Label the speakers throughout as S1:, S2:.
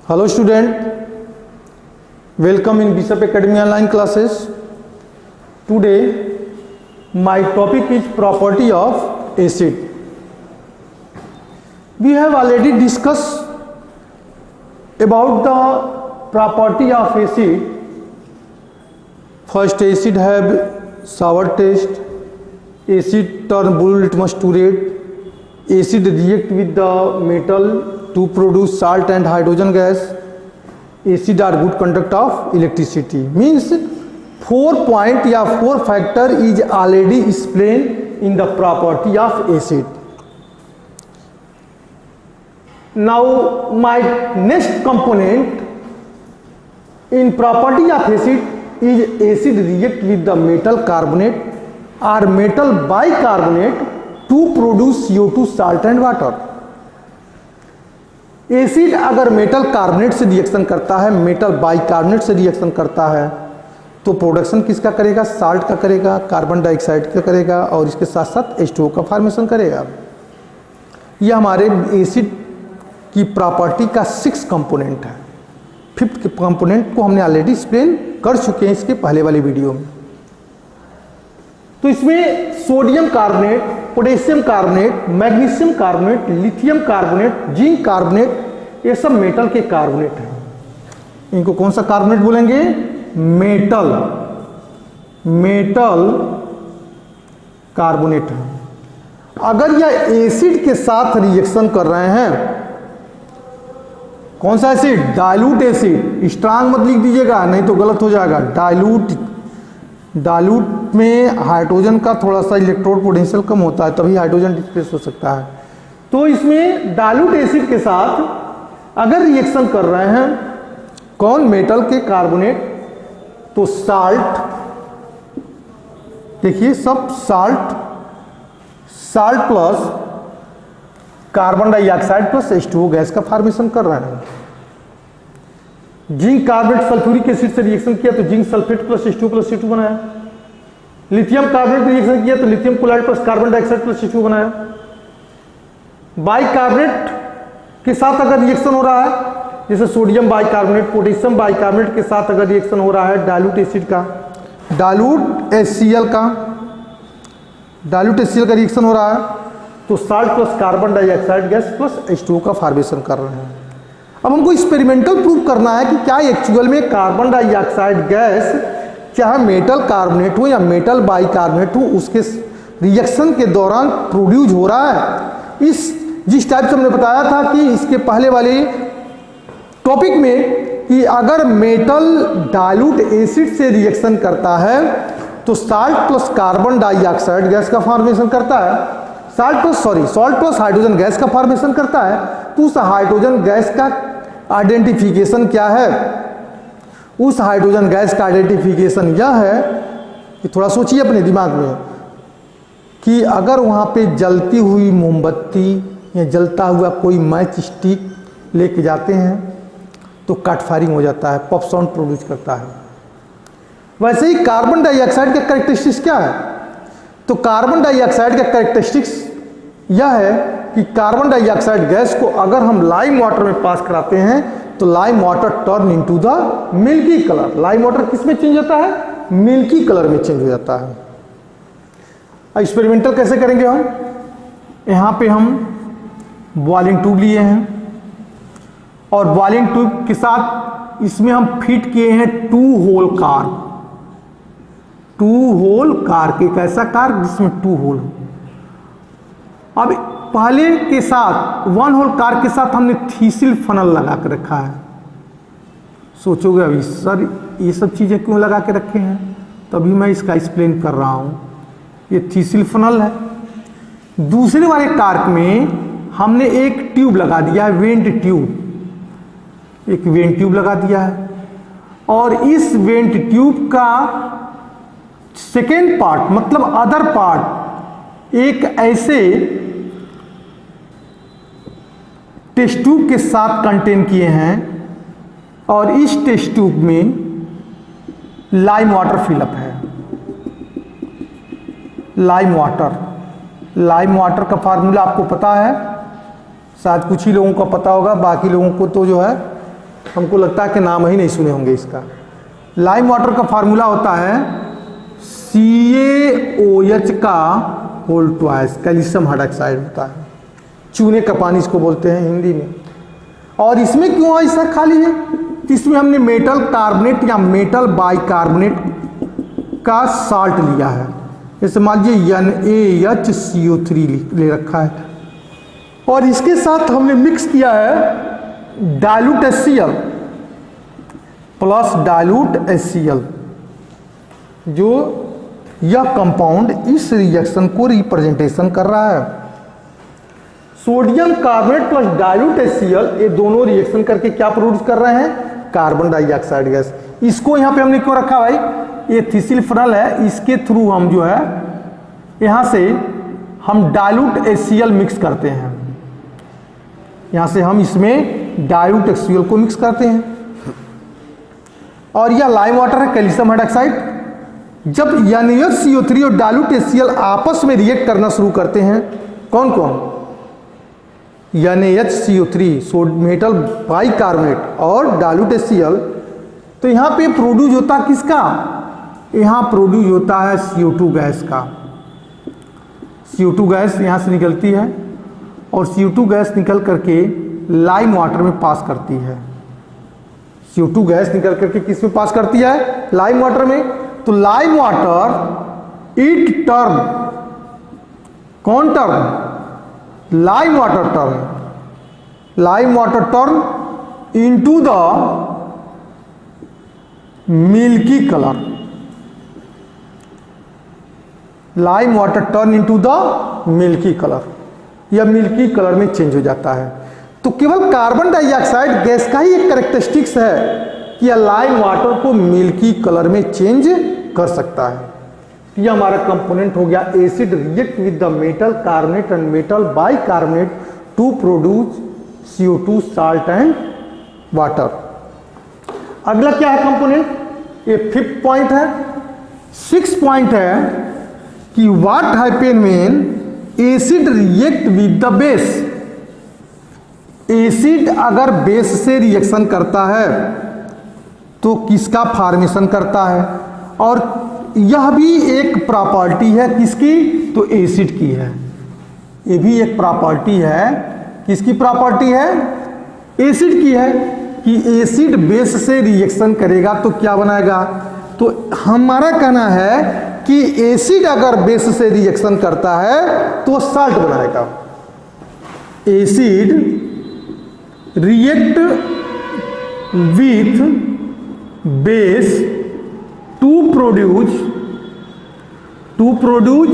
S1: Hello student, welcome in Bishop Academy online classes. Today my topic is property of acid. We have already discussed about the property of acid. First, acid have sour taste, acid turn blue litmus to red, acid react with the metal to produce salt and hydrogen gas. Acid are good conductor of electricity. Means 4 point या 4 factor is already explained in the property of acid. Now my next component in property of acid is acid react with the metal carbonate or metal bicarbonate to produce CO2, salt and water. Acid अगर metal carbonate से reaction करता है, metal bicarbonate से reaction करता है, तो production किसका करेगा? साल्ट का करेगा, कार्बन डाइऑक्साइड का करेगा और इसके साथ साथ H2O का फॉर्मेशन करेगा। यह हमारे एसिड की प्रॉपर्टी का 6 कंपोनेंट है। 5th कंपोनेंट को हमने ऑलरेडी एक्सप्लेन कर चुके हैं इसके पहले वाले वीडियो में। तो इसमें sodium carbonate, potassium carbonate, magnesium carbonate, lithium carbonate, zinc carbonate, ये सब मेटल के कार्बोनेट हैं। इनको कौन सा कार्बोनेट बोलेंगे? मेटल कार्बोनेट है। अगर यह एसिड के साथ रिएक्शन कर रहे हैं, कौन सा एसिड? Dilute acid. स्ट्रांग मत लिख दीजिएगा, नहीं तो गलत हो जाएगा। डाइल्यूट में हाइड्रोजन का थोड़ा सा इलेक्ट्रोड पोटेंशियल कम होता है, तभी हाइड्रोजन डिस्प्लेस हो सकता है। तो इसमें डाइल्यूट एसिड के साथ अगर रिएक्शन कर रहे हैं कौन? मेटल के कार्बोनेट, तो साल्ट, देखिए सब salt plus carbon dioxide plus H2O gas का फॉर्मेशन कर रहे हैं। जिंक कार्बोनेट सल्फ्यूरिक एसिड से रिएक्शन किया तो zinc sulphate plus H2O plus C2 बनाया। लिथियम कार्बोनेट रिएक्शन किया तो lithium chloride plus carbon dioxide plus C2O बनाया। बाइकार्बोनेट के साथ अगर रिएक्शन हो रहा है, जैसे सोडियम बाइकार्बोनेट, पोटेशियम बाइकार्बोनेट के साथ अगर रिएक्शन हो रहा है डाइल्यूट एसिड का, डाइल्यूट HCl का रिएक्शन हो रहा है, तो salt plus carbon dioxide gas plus H2O का फॉर्मेशन कर रहे हैं। अब हमको एक्सपेरिमेंटल प्रूव करना है कि क्या एक्चुअल में कार्बन डाइऑक्साइड गैस चाहे मेटल कार्बोनेट हो या मेटल बाइकार्बोनेट हो, उसके रिएक्शन के दौरान प्रोड्यूस हो रहा है। जिस टाइप से हमने बताया था कि इसके पहले वाले टॉपिक में कि अगर मेटल डाइल्यूट एसिड से रिएक्शन करता है तो salt plus carbon dioxide gas का फॉर्मेशन करता है, साल्ट प्लस हाइड्रोजन गैस का फॉर्मेशन करता है। तो उस हाइड्रोजन गैस का आइडेंटिफिकेशन क्या है? उस हाइड्रोजन गैस का आइडेंटिफिकेशन यह है कि थोड़ा सोचिए अपने दिमाग में कि अगर वहाँ पे जलती हुई मोमबत्ती या जलता हुआ कोई मैच स्टिक लेके जाते हैं तो कट फायरिंग हो जाता है, पॉप साउंड प्रोड्यूस करता है। वैसे ही कार्बन डाइऑक्साइड का कैरेक्टरिस्टिक्स क्या है? तो कार्बन डाइऑक्साइड का कैरेक्टरिस्टिक्स यह है कि कार्बन डाइऑक्साइड गैस को अगर हम लाइम वाटर में पास कराते हैं तो lime water turn into the milky colour. Lime water किस में चेंज होता है? मिल्की कलर में चेंज हो जाता है। एक्सपेरिमेंटल कैसे करेंगे हम? यहाँ पे हम बॉइलिंग ट्यूब लिए हैं और बॉइलिंग ट्यूब के साथ इसमें हम फिट किए हैं 2 होल कार। एक ऐसा कार जिसमें 2 होल हो। अब पहले के साथ 1 होल कार के साथ हमने थीसिल फनल लगा के रखा है। सोचोगे अभी सर ये सब चीज़ें क्यों लगा के रखे हैं? तभी मैं इसका एक्सप्लेन कर रहा हूँ। ये थीसिल फनल है। दूसरे वाले कार में हमने एक ट्यूब लगा दिया है, वेंट ट्यूब लगा दिया है और इस वेंट ट्यूब का सेकेंड पार्ट मतलब अदर पार्ट एक ऐसे टेस्ट ट्यूब के साथ कंटेन किए हैं और इस टेस्ट ट्यूब में लाइम वाटर फिलअप है। लाइम वाटर का फार्मूला आपको पता है, शायद कुछ ही लोगों को पता होगा, बाकी लोगों को तो जो है हमको लगता है कि नाम ही नहीं सुने होंगे इसका। लाइम वाटर का फार्मूला होता है CaOH का होल ट्वाइस, कैल्शियम हाइड्रोक्साइड होता है, चूने का पानी इसको बोलते हैं हिंदी में। और इसमें क्यों ऐसा खाली है? इसमें हमने मेटल कार्बोनेट या मेटल बाइकार्बोनेट का साल्ट लिया है। जैसे मान लीजिए NaHCO3 ले रखा है, और इसके साथ हमने मिक्स किया है dilute HCl plus dilute HCl, जो यह कंपाउंड इस रिएक्शन को रिप्रेजेंटेशन कर रहा है। Sodium carbonate plus dilute HCl ये दोनों रिएक्शन करके क्या प्रोड्यूस कर रहे हैं? Carbon dioxide gas. इसको यहाँ पे हमने क्यों रखा भाई? ये थिसिल फनल है, इसके थ्रू हम जो है यहाँ से हम डाइल्यूट HCl मिक्स करते हैं। यहाँ से हम इसमें डाइल्यूट HCl को मिक्स करते हैं। और यह लाइम वाटर है, कैल्शियम हाइड्रोक्साइड। जब NaCO3 और डाइल्यूट HCl आपस में रिएक्ट करना शुरू करते हैं, कौन कौन? NaCO3 मेटल बाइकार्बोनेट और डाइल्यूट HCl, तो यहाँ पे प्रोड्यूस होता किसका? यहाँ प्रोड्यूस होता है CO2 गैस का। CO2 गैस यहाँ से निकलती है और CO2 गैस निकल करके लाइम वाटर में पास करती है। CO2 गैस निकल करके किस में पास करती है? लाइम वाटर में। तो लाइम वाटर इट टर्न, कौन turn? Lime water turn, lime water turn into the milky colour, lime water turn into the milky colour, यह मिल्की कलर में चेंज हो जाता है। तो केवल कार्बन डाइऑक्साइड गैस का ही एक कैरेक्टरिस्टिक्स है कि यह लाइम वाटर को मिल्की कलर में चेंज कर सकता है। यह हमारा कंपोनेंट हो गया acid react with the metal carbonate and metal bicarbonate to produce CO2 salt and water. अगला क्या है कंपोनेंट? ये 5th पॉइंट है। 6th पॉइंट है कि what happen when acid react with the base. Acid अगर बेस से रिएक्शन करता है तो किसका फॉर्मेशन करता है? और यह भी एक प्रॉपर्टी है किसकी? तो एसिड की है। ये भी एक प्रॉपर्टी है, किसकी प्रॉपर्टी है? एसिड की है कि एसिड बेस से रिएक्शन करेगा तो क्या बनाएगा? तो हमारा कहना है कि एसिड अगर बेस से रिएक्शन करता है तो साल्ट बनाएगा। Acid react with base to produce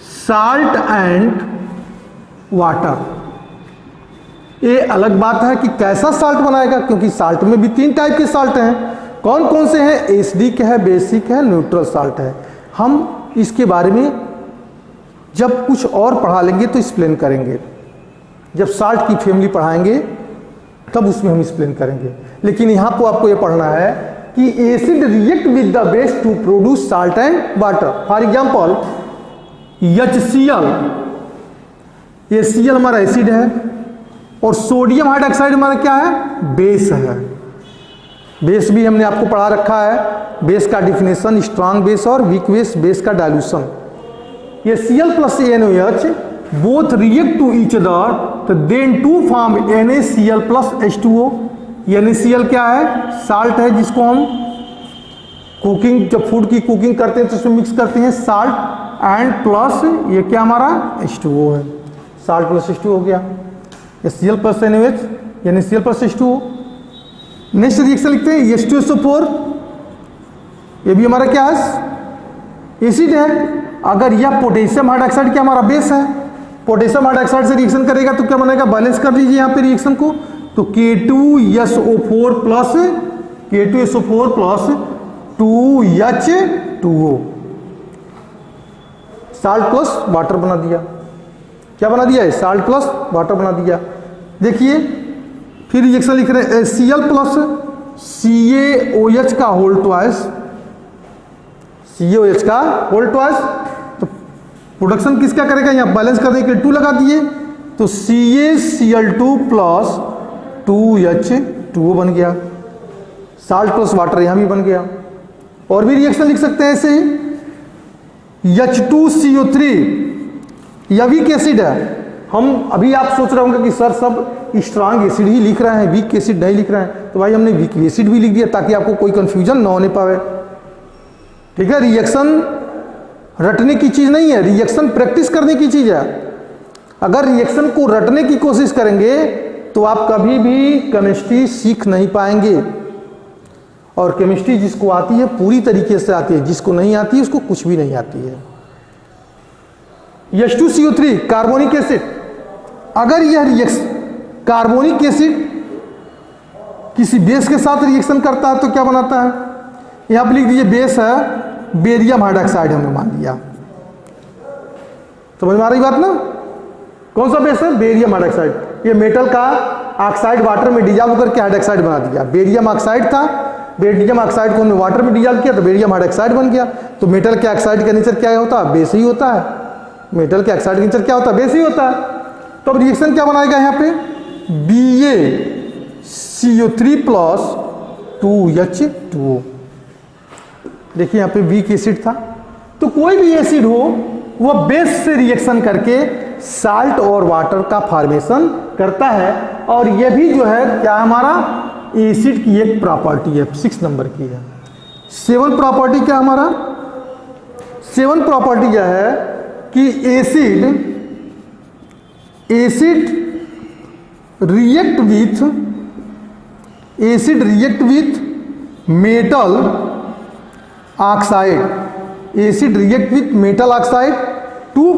S1: salt and water. ये अलग बात है कि कैसा साल्ट बनाएगा, क्योंकि साल्ट में भी 3 टाइप के साल्ट हैं। कौन कौन से हैं? एसिडिक है, बेसिक है, न्यूट्रल साल्ट है। हम इसके बारे में जब कुछ और पढ़ा लेंगे तो एक्सप्लेन करेंगे। जब साल्ट की फैमिली पढ़ाएंगे तब उसमें हम एक्सप्लेन करेंगे। लेकिन यहाँ पर आपको ये पढ़ना है कि acid react with the base to produce salt and water. For example HCl, ये Cl हमारा एसिड है और सोडियम हाइड्रोक्साइड हमारा क्या है? बेस है। बेस भी हमने आपको पढ़ा रखा है। बेस का डिफिनेशन स्ट्रांग बेस और वीक बेस, बेस का डाइल्यूशन। ये Cl plus NaOH both react to each other, तो then to form NaCl plus H2O। NaCl क्या है? साल्ट है, जिसको हम कुकिंग, जब फूड की कुकिंग करते हैं तो उसमें मिक्स करते हैं साल्ट एंड प्लस ये क्या हमारा? H2O है। साल्ट प्लस H2O हो गया। Cl plus NaOH NaCl plus H2O। Next reaction लिखते हैं H2SO4, ये भी हमारा क्या है? एसिड है। अगर यह पोटेशियम हाइड्रोक्साइड क्या हमारा बेस है, पोटेशियम हाइड्रोक्साइड से रिएक्शन करेगा तो क्या बनेगा? बैलेंस कर लीजिए यहाँ पे रिएक्शन को, तो K2SO4 plus 2H2O, salt plus water बना दिया। क्या बना दिया है? साल्ट प्लस वाटर बना दिया। देखिए फिर रिएक्शन लिख रहे हैं Cl प्लस CaOH का होल ट्वाइस, CaOH का होल ट्वाइस। तो प्रोडक्शन किसका करेगा? यहाँ बैलेंस करने के लिए 2 लगा दिए, तो CaCl2 प्लस 2H2O बन गया, साल्ट प्लस वाटर यहाँ भी बन गया। और भी रिएक्शन लिख सकते हैं ऐसे ही, H2CO3 यह वीक एसिड है। हम अभी आप सोच रहे होंगे कि सर सब स्ट्रांग एसिड ही लिख रहे हैं, वीक एसिड नहीं लिख रहे हैं, तो भाई हमने वीक एसिड भी लिख दिया ताकि आपको कोई कंफ्यूजन ना होने पावे। ठीक है, रिएक्शन रटने की चीज़ नहीं है, रिएक्शन प्रैक्टिस करने की चीज़ है। अगर रिएक्शन को रटने की कोशिश करेंगे तो आप कभी भी केमिस्ट्री सीख नहीं पाएंगे। और केमिस्ट्री जिसको आती है पूरी तरीके से आती है, जिसको नहीं आती है उसको कुछ भी नहीं आती है। H2CO3 कार्बोनिक एसिड, अगर यह रिएक्शन कार्बोनिक एसिड किसी बेस के साथ रिएक्शन करता है तो क्या बनाता है, यहां पर लिख दीजिए बेस है बेरियम हाइड्रोक्साइड, हमने मान लिया। समझ में आ रही बात ना, कौन सा बेस है, बेरियम हाइड्रोक्साइड। ये मेटल का ऑक्साइड वाटर में डिजॉल्व करके हाइड्रोक्साइड बना दिया। बेरियम ऑक्साइड था, बेरियम ऑक्साइड को हमने वाटर में डिजॉल्व किया तो बेरियम हाइड्रोक्साइड बन गया। तो मेटल के ऑक्साइड का नेचर क्या होता है, बेस ही होता है। मेटल के ऑक्साइड का नेचर क्या होता है, बेस ही होता है। तो अब रिएक्शन क्या बनाएगा यहाँ पे, BaCO3 प्लस 2H2O। देखिए यहाँ पे वीक एसिड था, तो कोई भी एसिड हो वह बेस से रिएक्शन करके साल्ट और वाटर का फॉर्मेशन करता है। और यह भी जो है क्या हमारा एसिड की एक प्रॉपर्टी है, 6 नंबर की है। 7 प्रॉपर्टी क्या हमारा, 7 प्रॉपर्टी यह है कि acid react with metal oxide, acid react with metal oxide to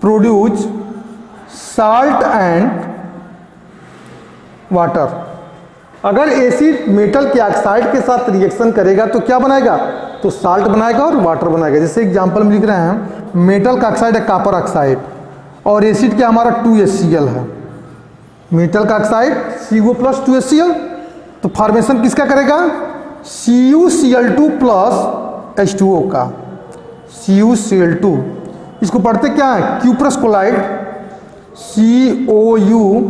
S1: produce salt and water. अगर एसिड मेटल के ऑक्साइड के साथ रिएक्शन करेगा तो क्या बनाएगा, तो साल्ट बनाएगा और वाटर बनाएगा। जैसे एग्जांपल में लिख रहे हैं, मेटल का ऑक्साइड है कॉपर ऑक्साइड और एसिड क्या हमारा 2HCl है। मेटल का ऑक्साइड CO प्लस 2HCl, तो फॉर्मेशन किसका करेगा, CuCl2 प्लस H2O का, CuCl2। इसको पढ़ते क्या है, क्यूप्रस कोलाइड, COU।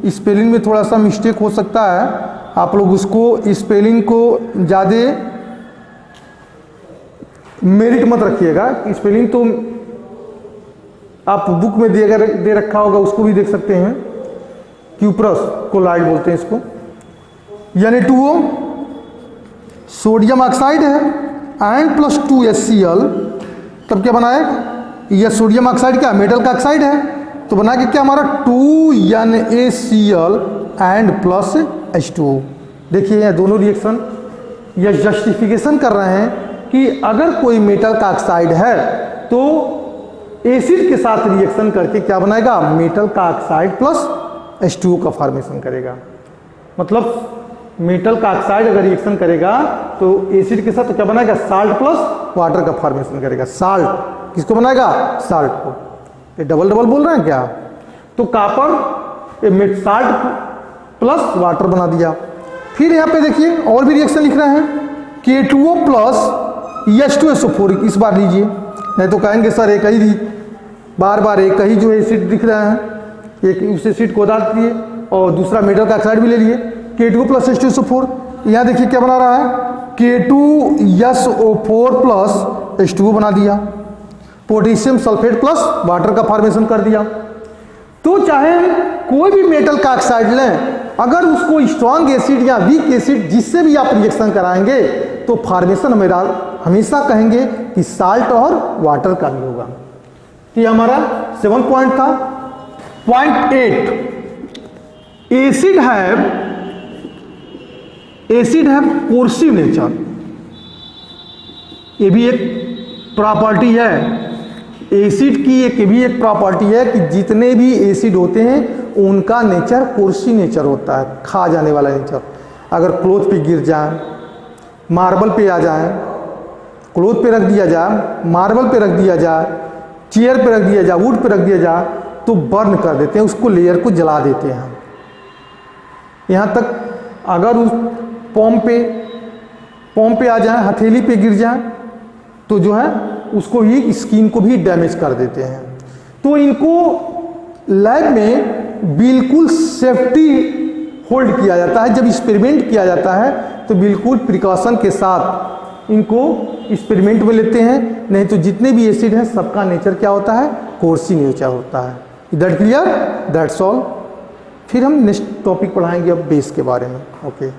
S1: स्पेलिंग में थोड़ा सा मिस्टेक हो सकता है, आप लोग उसको स्पेलिंग को ज़्यादा मेरिट मत रखिएगा। स्पेलिंग तो आप बुक में दे रखा होगा, उसको भी देख सकते हैं। क्यूप्रस कोलाइड बोलते हैं इसको। यानी 2O सोडियम ऑक्साइड है एंड प्लस 2HCl, तब क्या बनाए, यह सोडियम ऑक्साइड क्या मेटल का ऑक्साइड है, तो बना के क्या हमारा 2NaCl एंड प्लस H2O। देखिए यह दोनों रिएक्शन यह जस्टिफिकेशन कर रहे हैं कि अगर कोई मेटल का ऑक्साइड है तो एसिड के साथ रिएक्शन करके क्या बनाएगा, मेटल का ऑक्साइड प्लस H2O का फॉर्मेशन करेगा। मतलब मेटल का ऑक्साइड अगर रिएक्शन करेगा तो एसिड के साथ तो क्या बनाएगा, साल्ट प्लस वाटर का फॉर्मेशन करेगा। साल्ट किसको बनाएगा, साल्ट को। ये डबल डबल बोल रहे हैं क्या, तो कॉपर साल्ट प्लस वाटर बना दिया। फिर यहाँ पे देखिए और भी रिएक्शन लिख रहे हैं, K2O प्लस H2SO4। इस बार लीजिए, नहीं तो कहेंगे सर एक ही बार बार एक ही जो एसिड दिख रहा है, एक उस एसिड को हटा दिए और दूसरा मेटल का ऑक्साइड भी ले लिए, K2O प्लस H2SO4। यहाँ देखिए क्या बना रहा है, K2SO4 प्लस H2O बना दिया, पोटेशियम सल्फेट प्लस वाटर का फॉर्मेशन कर दिया। तो चाहे कोई भी मेटल का ऑक्साइड लें, अगर उसको स्ट्रॉन्ग एसिड या वीक एसिड जिससे भी आप रिएक्शन कराएंगे तो फॉर्मेशन हमेशा कहेंगे कि साल्ट और वाटर का भी होगा। तो ये हमारा 7 पॉइंट था। Point 8, acid have coercive nature. ये भी एक प्रॉपर्टी है, एसिड की एक भी एक प्रॉपर्टी है कि जितने भी एसिड होते हैं उनका नेचर कोर्सिव नेचर होता है, खा जाने वाला नेचर। अगर क्लोथ पे गिर जाए, मार्बल पे आ जाए, क्लोथ पे रख दिया जाए, मार्बल पे रख दिया जाए, चेयर पे रख दिया जाए, वुड पे रख दिया जाए तो बर्न कर देते हैं, उसको लेयर को जला देते हैं। यहाँ तक अगर उस पॉम पे आ जाए, हथेली पे गिर जाए तो जो है उसको ही स्किन को भी डैमेज कर देते हैं। तो इनको लैब में बिल्कुल सेफ्टी होल्ड किया जाता है। जब एक्सपेरिमेंट किया जाता है तो बिल्कुल प्रिकॉशन के साथ इनको एक्सपेरिमेंट में लेते हैं, नहीं तो जितने भी एसिड हैं सबका नेचर क्या होता है, कोर्सी नेचर होता है। That clear, that's all. फिर हम नेक्स्ट टॉपिक पढ़ाएंगे अब बेस के बारे में। ओके।